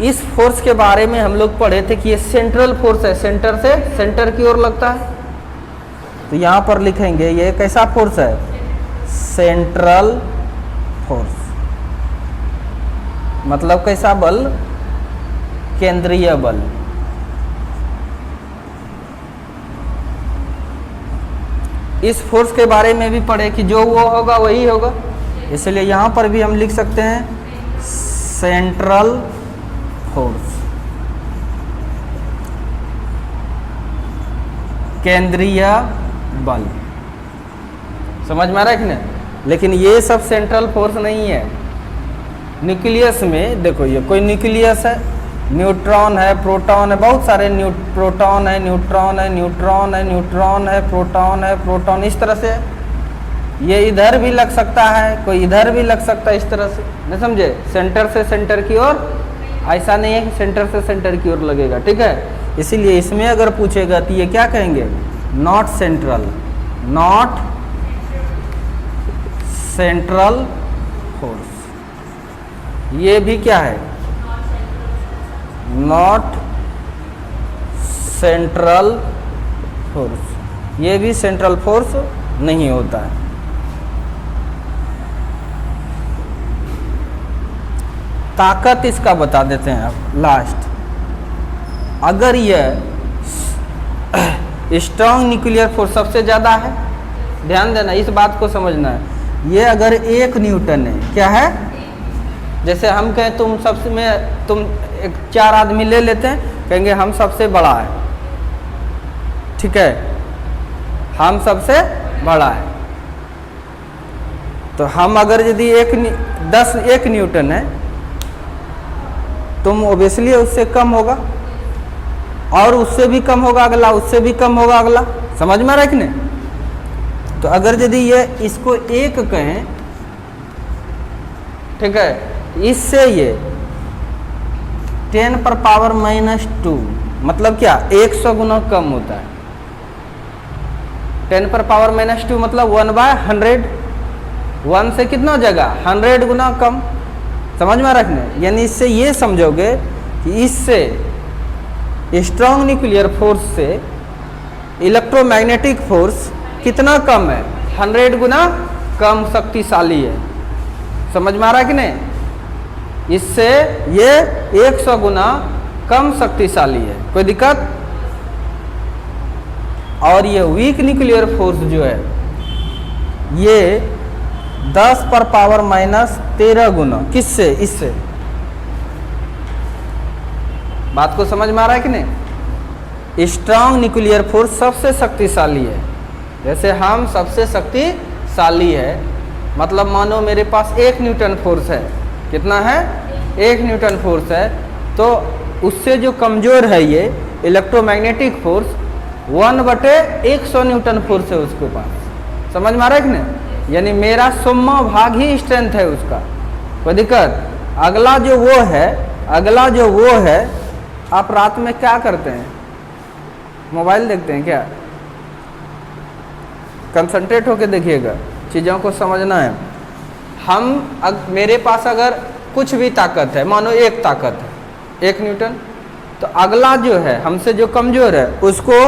इस फोर्स के बारे में हम लोग पढ़े थे कि ये सेंट्रल फोर्स है, सेंटर से सेंटर की ओर लगता है। तो यहाँ पर लिखेंगे ये कैसा फोर्स है? Central force. मतलब कैसा बल? केंद्रीय बल। इस फोर्स के बारे में भी पढ़े कि जो वो होगा वही होगा, इसलिए यहाँ पर भी हम लिख सकते हैं सेंट्रल फोर्स, केंद्रीय बल। समझ में आ रहा है कि नहीं? लेकिन ये सब सेंट्रल फोर्स नहीं है। न्यूक्लियस में देखो, ये कोई न्यूक्लियस है, न्यूट्रॉन है, प्रोटॉन है, बहुत सारे प्रोटॉन है, न्यूट्रॉन है, न्यूट्रॉन है, न्यूट्रॉन है, प्रोटॉन है, प्रोटॉन, इस तरह से। ये इधर भी लग सकता है, कोई इधर भी लग सकता है, इस तरह से, नहीं समझे? सेंटर से सेंटर की ओर, ऐसा नहीं है कि सेंटर से सेंटर की ओर लगेगा, ठीक है। इसीलिए इसमें अगर पूछेगा तो ये क्या कहेंगे? Not central, not central force. ये भी क्या है? Not central force. ये भी सेंट्रल फोर्स नहीं होता है। ताकत इसका बता देते हैं आप लास्ट। अगर यह स्ट्रॉन्ग न्यूक्लियर फोर्स सबसे ज़्यादा है, ध्यान देना, इस बात को समझना है। ये अगर 1 न्यूटन है, क्या है? जैसे हम कहें तुम 4 आदमी ले लेते हैं कहेंगे हम सबसे बड़ा है, ठीक है, हम सबसे बड़ा है। तो हम अगर यदि 1 न्यूटन है तो ओबियसली उससे कम होगा, और उससे भी कम होगा अगला, उससे भी कम होगा अगला। समझ में आ रहा है कि नहीं? तो अगर यदि ये इसको 1 कहें, ठीक है, इससे ये 10 पर पावर -2 मतलब क्या, 100 गुना कम होता है। 10 पर पावर -2 मतलब 1/100, 1 से कितना हो जाएगा, 100 गुना कम। समझ में रखने, यानी इससे ये समझोगे कि इससे स्ट्रॉन्ग न्यूक्लियर फोर्स से इलेक्ट्रोमैग्नेटिक फोर्स कितना कम है, 100 गुना कम शक्तिशाली है। समझ में आ रहा है कि नहीं? इससे ये 100 गुना कम शक्तिशाली है। कोई दिक्कत? और ये वीक न्यूक्लियर फोर्स जो है ये 10 पर पावर -13 गुना किससे, इससे। बात को समझ में आ रहा है कि नहीं? स्ट्रॉन्ग न्यूक्लियर फोर्स सबसे शक्तिशाली है। जैसे हम सबसे शक्तिशाली है, मतलब मानो मेरे पास 1 न्यूटन फोर्स है, कितना है, 1 न्यूटन फोर्स है, तो उससे जो कमजोर है ये इलेक्ट्रोमैग्नेटिक फोर्स 1/100 न्यूटन फोर्स है उसके पास। समझ में आ रहा है कि नहीं? यानी मेरा 100वां भाग ही स्ट्रेंथ है उसका। कोई दिक्कत? अगला जो वो है, आप रात में क्या करते हैं, मोबाइल देखते हैं क्या? कंसंट्रेट होके देखिएगा, चीज़ों को समझना है। मेरे पास अगर कुछ भी ताकत है, मानो 1 ताकत है, 1 न्यूटन, तो अगला जो है हमसे जो कमजोर है उसको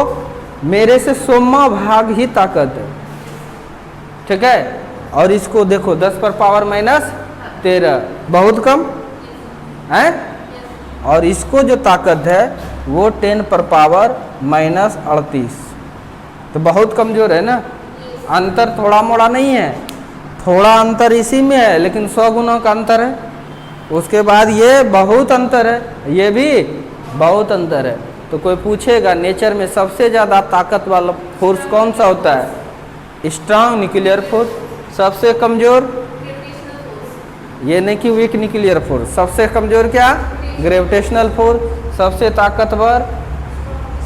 मेरे से 100वां भाग ही ताकत है, ठीक है। और इसको देखो 10 पर पावर -13 बहुत कम है, और इसको जो ताकत है वो 10 पर पावर -38, तो बहुत कमजोर है ना। अंतर थोड़ा मोड़ा नहीं है, थोड़ा अंतर इसी में है, लेकिन 100 गुना का अंतर है। उसके बाद ये बहुत अंतर है, ये भी बहुत अंतर है। तो कोई पूछेगा नेचर में सबसे ज़्यादा ताकत वाला फोर्स कौन सा होता है? Strong nuclear force. सबसे कमजोर, ये नहीं कि वीक न्यूक्लियर फोर्स, सबसे कमजोर क्या? Gravitational force. सबसे ताकतवर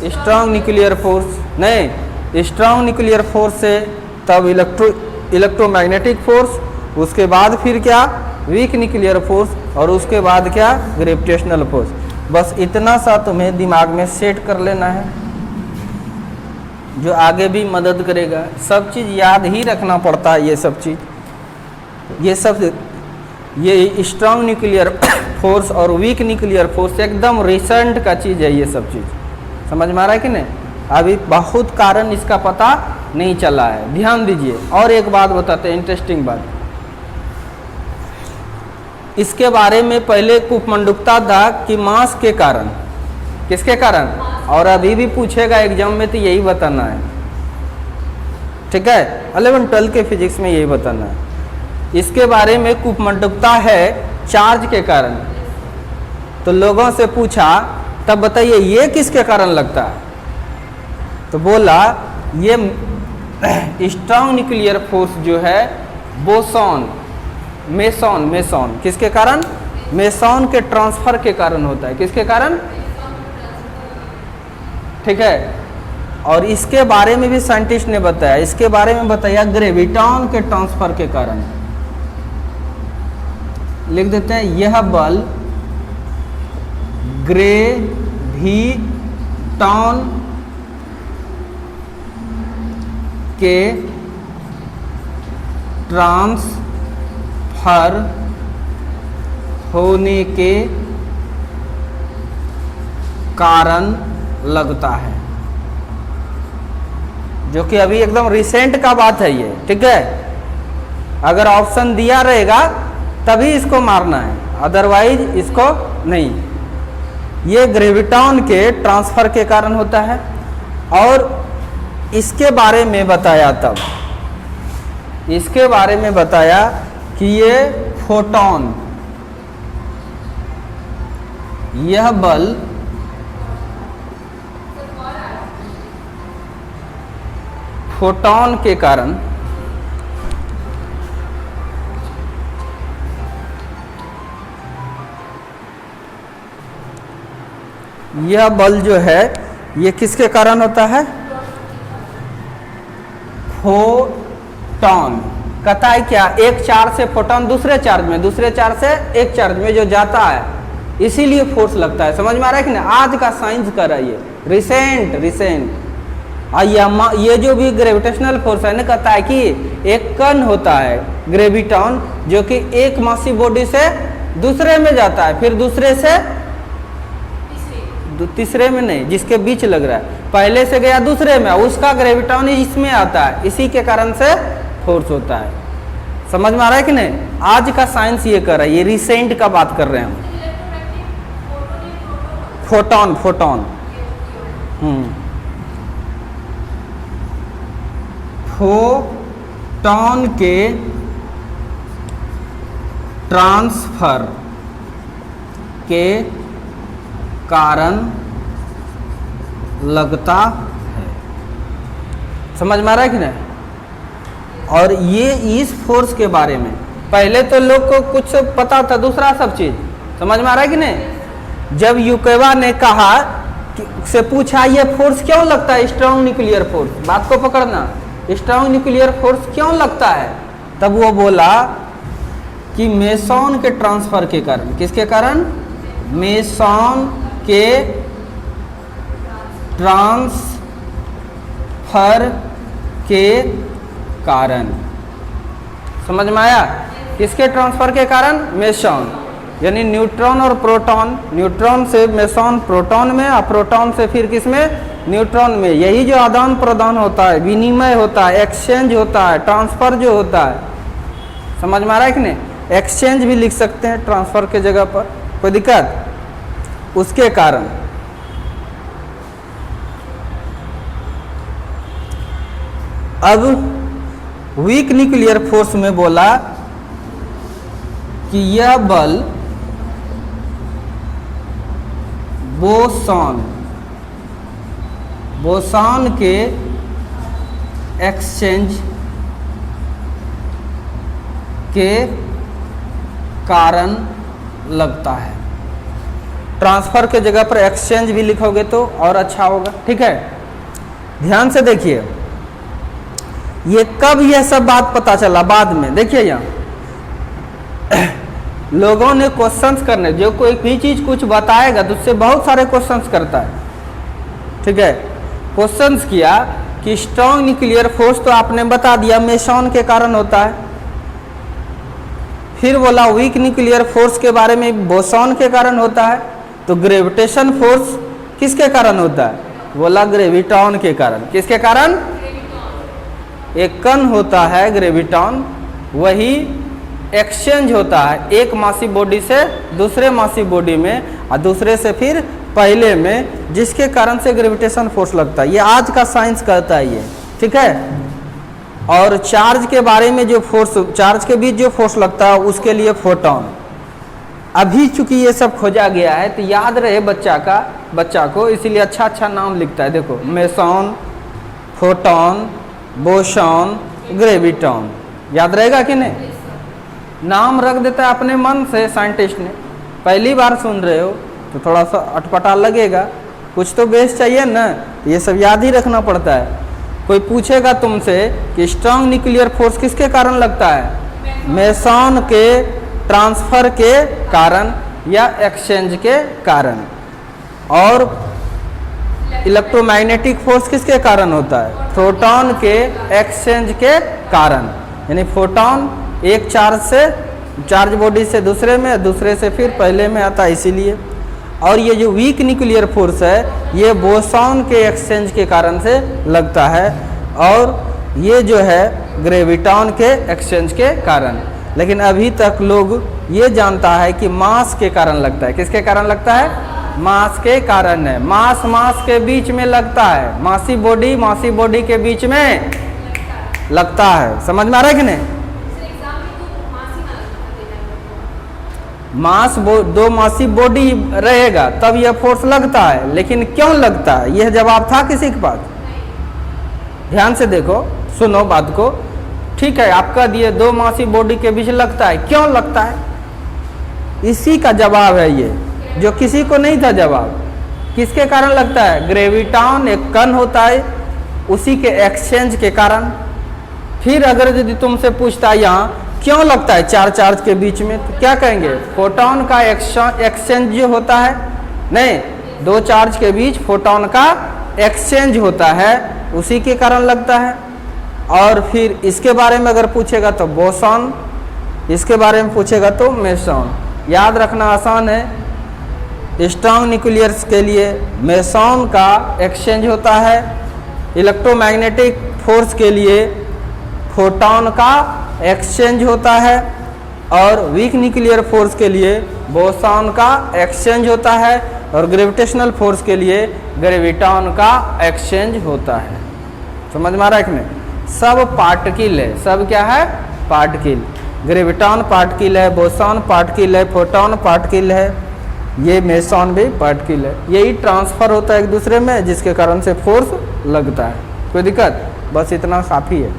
स्ट्रॉन्ग न्यूक्लियर फोर्स। नहीं, स्ट्रॉन्ग न्यूक्लियर फोर्स से तब इलेक्ट्रोमैग्नेटिक फोर्स, उसके बाद फिर क्या? वीक न्यूक्लियर फोर्स, और उसके बाद क्या? Gravitational force. बस इतना सा तुम्हें दिमाग में सेट कर लेना है, जो आगे भी मदद करेगा। सब चीज़ याद ही रखना पड़ता है, ये सब चीज़, ये स्ट्रॉन्ग न्यूक्लियर फोर्स और वीक न्यूक्लियर फोर्स एकदम रिसेंट का चीज़ है। ये सब चीज़ समझ में आ रहा है कि नहीं? अभी बहुत कारण इसका पता नहीं चला है, ध्यान दीजिए। और एक बात बताते हैं, इंटरेस्टिंग बात। इसके बारे में पहले कुपमंडुकता था कि मास के कारण, किसके कारण, और अभी भी पूछेगा एग्जाम में तो यही बताना है, ठीक है। 11-12 के फिजिक्स में यही बताना है। इसके बारे में कुपमंडुकता है चार्ज के कारण। तो लोगों से पूछा तब बताइए ये किसके कारण लगता है? तो बोला ये स्ट्रॉन्ग न्यूक्लियर फोर्स जो है बोसॉन, मेसॉन किसके कारण? मेसॉन के ट्रांसफर के कारण होता है। किसके कारण? ठीक है। और इसके बारे में भी साइंटिस्ट ने बताया, इसके बारे में बताया ग्रेविटॉन के ट्रांसफर के कारण। लिख देते हैं, यह बल ग्रेविटॉन के ट्रांसफर होने के कारण लगता है, जो कि अभी एकदम रिसेंट का बात है ये, ठीक है। अगर ऑप्शन दिया रहेगा तभी इसको मारना है, अदरवाइज इसको नहीं। ये ग्रेविटॉन के ट्रांसफर के कारण होता है। और इसके बारे में बताया, तब इसके बारे में बताया कि ये फोटॉन, यह बल फोटॉन के कारण यह बल जो है ये किसके कारण होता है? फोटॉन। कहता है क्या? एक चार्ज से फोटॉन दूसरे चार्ज में, दूसरे चार्ज से एक चार्ज में जो जाता है, इसीलिए फोर्स लगता है। समझ में आ रहा है कि ना? आज का साइंस कर रहा है ये, रिसेंट। ये जो भी ग्रेविटेशनल फोर्स है ना, कहता है कि एक कण होता है ग्रेविटॉन, जो कि एक मासी बॉडी से दूसरे में जाता है, फिर दूसरे से तीसरे में नहीं, जिसके बीच लग रहा है, पहले से गया दूसरे में, उसका ग्रेविटॉन इसमें आता है, इसी के कारण से फोर्स होता है। समझ में आ रहा है कि नहीं? आज का साइंस ये कर रहा है, ये रिसेंट का बात कर रहे हैं हम। फोटॉन फोटॉन फोटॉन के ट्रांसफर के कारण लगता है। समझ में आ रहा है कि नहीं? और ये इस फोर्स के बारे में पहले तो लोग को कुछ पता था, दूसरा सब चीज। समझ में आ रहा है कि नहीं? जब यूकेवा ने कहा से पूछा ये फोर्स क्यों लगता है, स्ट्रॉन्ग न्यूक्लियर फोर्स, बात को पकड़ना, स्ट्रॉन्ग न्यूक्लियर फोर्स क्यों लगता है, तब वो बोला कि मेसॉन के ट्रांसफर के कारण। किसके कारण? मेसॉन के ट्रांसफर के कारण। समझ में आया? किसके ट्रांसफर के कारण? मेसॉन, यानी न्यूट्रॉन और प्रोटॉन, न्यूट्रॉन से मेसॉन प्रोटॉन में, और प्रोटॉन से फिर किस में? न्यूट्रॉन में। यही जो आदान प्रदान होता है, विनिमय होता है, एक्सचेंज होता है, ट्रांसफर जो होता है। समझ में आ रहा है कि नहीं? एक्सचेंज भी लिख सकते हैं ट्रांसफर के जगह पर, कोई दिक्कत? उसके कारण अब वीक न्यूक्लियर फोर्स में बोला कि यह बल बोसॉन के एक्सचेंज के कारण लगता है। ट्रांसफर के जगह पर एक्सचेंज भी लिखोगे तो और अच्छा होगा। ठीक है, ध्यान से देखिए, ये कब यह सब बात पता चला? बाद में देखिए, यहाँ लोगों ने क्वेश्चंस करने, जो कोई भी चीज कुछ बताएगा तो उससे बहुत सारे क्वेश्चंस करता है। ठीक है, क्वेश्चंस किया कि स्ट्रॉन्ग न्यूक्लियर फोर्स तो आपने बता दिया मेसॉन के कारण होता है, फिर बोला वीक न्यूक्लियर फोर्स के बारे में बोसॉन के कारण होता है, तो ग्रेविटेशन फोर्स किसके कारण होता है? बोला ग्रेविटॉन के कारण। किसके कारण? एक कण होता है ग्रेविटॉन, वही एक्सचेंज होता है एक मासी बॉडी से दूसरे मासी बॉडी में, और दूसरे से फिर पहले में, जिसके कारण से ग्रेविटेशन फोर्स लगता है। ये आज का साइंस कहता है ये। ठीक है, और चार्ज के बारे में जो फोर्स, चार्ज के बीच जो फोर्स लगता है उसके लिए फोटॉन। अभी चूंकि ये सब खोजा गया है तो याद रहे बच्चा को, इसीलिए अच्छा नाम लिखता है। देखो, मेसॉन, फोटॉन, बोसॉन, ग्रेविटॉन, याद रहेगा कि नहीं? नाम रख देता है अपने मन से साइंटिस्ट ने। पहली बार सुन रहे हो तो थोड़ा सा अटपटा लगेगा, कुछ तो बेस चाहिए ना, तो ये सब याद ही रखना पड़ता है। कोई पूछेगा तुमसे कि स्ट्रॉन्ग न्यूक्लियर फोर्स किसके कारण लगता है? मेसॉन के ट्रांसफर के कारण या एक्सचेंज के कारण। और इलेक्ट्रोमैग्नेटिक फोर्स किसके कारण होता है? फोटॉन के एक्सचेंज के कारण। यानी फोटॉन एक चार्ज बॉडी से दूसरे में, दूसरे से फिर पहले में आता है, इसीलिए। और ये जो वीक न्यूक्लियर फोर्स है ये बोसॉन के एक्सचेंज के कारण से लगता है, और ये जो है ग्रेविटॉन के एक्सचेंज के कारण। लेकिन अभी तक लोग ये जानता है कि मास के कारण लगता है। किसके कारण लगता है? मास के कारण है। मास के बीच में लगता है, मासी बॉडी के बीच में लगता है। समझ में आ रहा है कि नहीं? दो मासी बॉडी रहेगा तब यह फोर्स लगता है, लेकिन क्यों लगता है? यह जवाब था किसी के पास? ध्यान से देखो, सुनो बात को। ठीक है, आपका दिए दो मासी बॉडी के बीच लगता है, क्यों लगता है? इसी का जवाब है ये, जो किसी को नहीं था जवाब। किसके कारण लगता है? ग्रेविटॉन एक कण होता है, उसी के एक्सचेंज के कारण। फिर अगर यदि तुमसे पूछता है यहाँ क्यों लगता है चार चार्ज के बीच में, तो क्या कहेंगे? फोटोन का एक्सचेंज जो होता है, नहीं, दो चार्ज के बीच फोटोन का एक्सचेंज होता है, उसी के कारण लगता है। और फिर इसके बारे में अगर पूछेगा तो बोसॉन, इसके बारे में पूछेगा तो मेसॉन। याद रखना आसान है। स्ट्रॉन्ग न्यूक्लियर्स के लिए मेसॉन का एक्सचेंज होता है, इलेक्ट्रोमैग्नेटिक फोर्स के लिए फोटॉन का एक्सचेंज होता है, और वीक न्यूक्लियर फोर्स के लिए बोसॉन का एक्सचेंज होता है, और ग्रेविटेशनल फोर्स के लिए ग्रेविटॉन का एक्सचेंज होता है। समझ में आ रहा है कि नहीं? सब पार्टिकल है, सब क्या है? पार्टिकल। ग्रेविटॉन पार्टिकल है, बोसॉन पार्टिकल है, फोटॉन पार्टिकल है, ये मेसॉन भी पार्टिकल है। यही ट्रांसफर होता है एक दूसरे में, जिसके कारण से फोर्स लगता है। कोई दिक्कत? बस इतना काफ़ी है।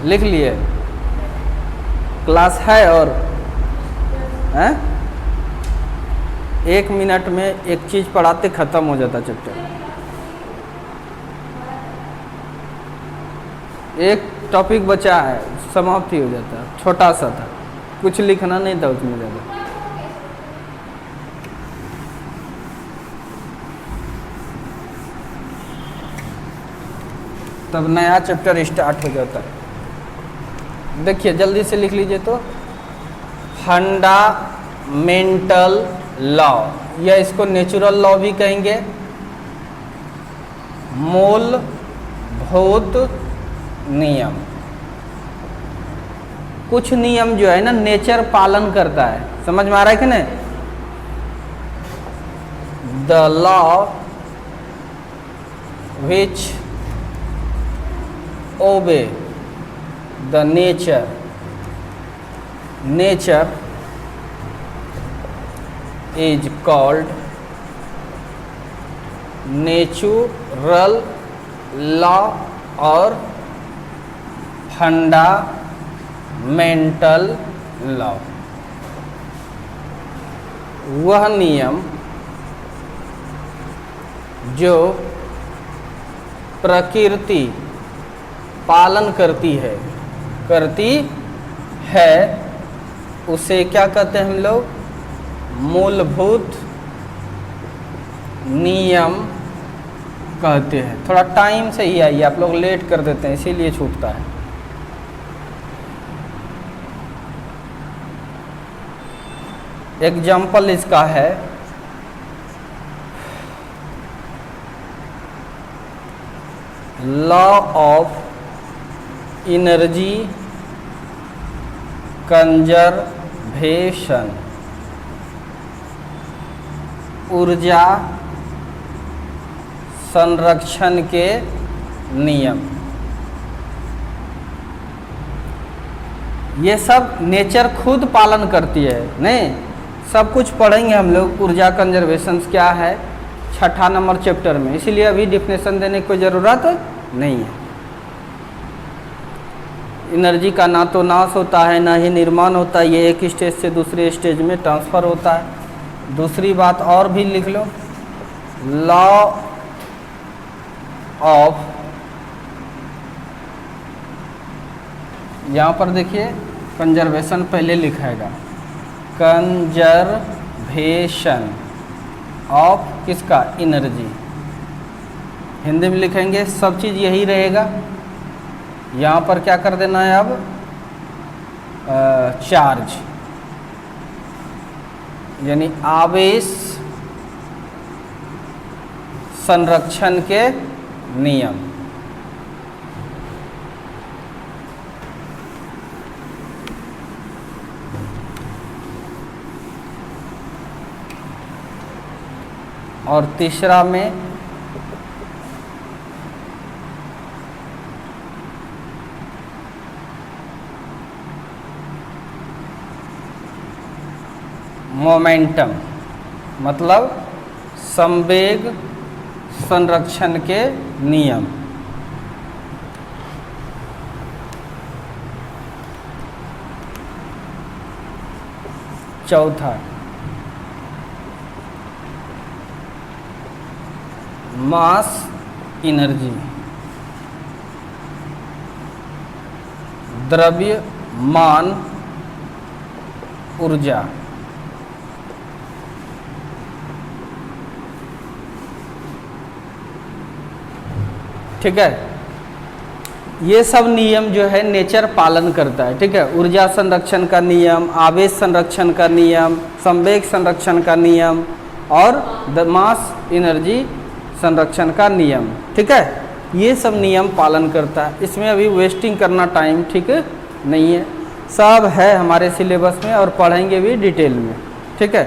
लिख लिए, क्लास है और है? 1 मिनट में एक चीज पढ़ाते खत्म हो जाता चैप्टर। एक टॉपिक बचा है, समाप्ति हो जाता है, छोटा सा था, कुछ लिखना नहीं था उसमें ज़्यादा। तब नया चैप्टर स्टार्ट हो जाता है। देखिए जल्दी से लिख लीजिए तो, फंडामेंटल लॉ, या इसको नेचुरल लॉ भी कहेंगे, मूलभूत नियम। कुछ नियम जो है ना नेचर पालन करता है, समझ में आ रहा है कि नहीं? The law which obey the nature is called natural law और फंडामेंटल लॉ। वह नियम जो प्रकृति पालन करती है उसे क्या कहते हैं हम लोग? मूलभूत नियम कहते हैं। थोड़ा टाइम से ही आइए, आप लोग लेट कर देते हैं इसीलिए छूटता है। एग्जाम्पल इसका है, लॉ ऑफ एनर्जी कंजर्वेशन, ऊर्जा संरक्षण के नियम। ये सब नेचर खुद पालन करती है, नहीं? सब कुछ पढ़ेंगे हम लोग, ऊर्जा कंजर्वेशन क्या है 6ठा नंबर चैप्टर में, इसीलिए अभी डिफिनेशन देने की कोई ज़रूरत नहीं है। एनर्जी का ना तो नाश होता है ना ही निर्माण होता है, ये एक स्टेज से दूसरे स्टेज में ट्रांसफ़र होता है। दूसरी बात और भी लिख लो, लॉ ऑफ, यहाँ पर देखिए कंजर्वेशन पहले लिखाएगा, कंजर्वेशन ऑफ किसका? एनर्जी। हिंदी में लिखेंगे, सब चीज़ यही रहेगा। यहाँ पर क्या कर देना है अब? चार्ज, यानी आवेश संरक्षण के नियम। और तीसरा में मोमेंटम मतलब संवेग संरक्षण के नियम। चौथा मास एनर्जी द्रव्यमान ऊर्जा। ठीक है, ये सब नियम जो है नेचर पालन करता है। ठीक है, ऊर्जा संरक्षण का नियम, आवेश संरक्षण का नियम, संवेग संरक्षण का नियम और मास एनर्जी संरक्षण का नियम। ठीक है, ये सब नियम पालन करता है। इसमें अभी वेस्टिंग करना टाइम ठीक नहीं है, सब है हमारे सिलेबस में और पढ़ेंगे भी डिटेल में। ठीक है,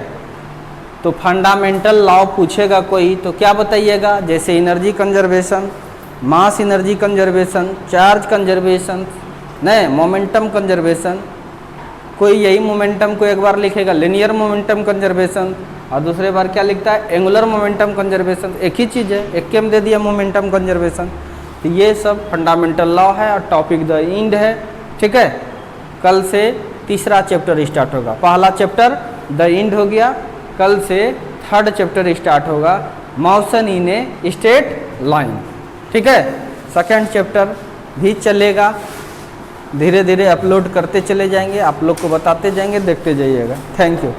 तो फंडामेंटल लॉ पूछेगा कोई तो क्या बताइएगा, जैसे energy conservation, mass energy conservation, charge conservation, नहीं मोमेंटम कंजर्वेशन। कोई यही मोमेंटम को एक बार लिखेगा लिनियर मोमेंटम कंजर्वेशन और दूसरे बार क्या लिखता है एंगुलर मोमेंटम कंजर्वेशन। एक ही चीज़ है, एक के में दे दिया मोमेंटम कंजर्वेशन। तो ये सब फंडामेंटल लॉ है और टॉपिक द इंड है। ठीक है, कल से तीसरा चैप्टर स्टार्ट होगा। पहला चैप्टर द इंड हो गया, कल से थर्ड चैप्टर स्टार्ट होगा motion in a straight line. ठीक है, सेकंड चैप्टर भी चलेगा, धीरे धीरे अपलोड करते चले जाएंगे, आप लोग को बताते जाएंगे, देखते जाइएगा। Thank you.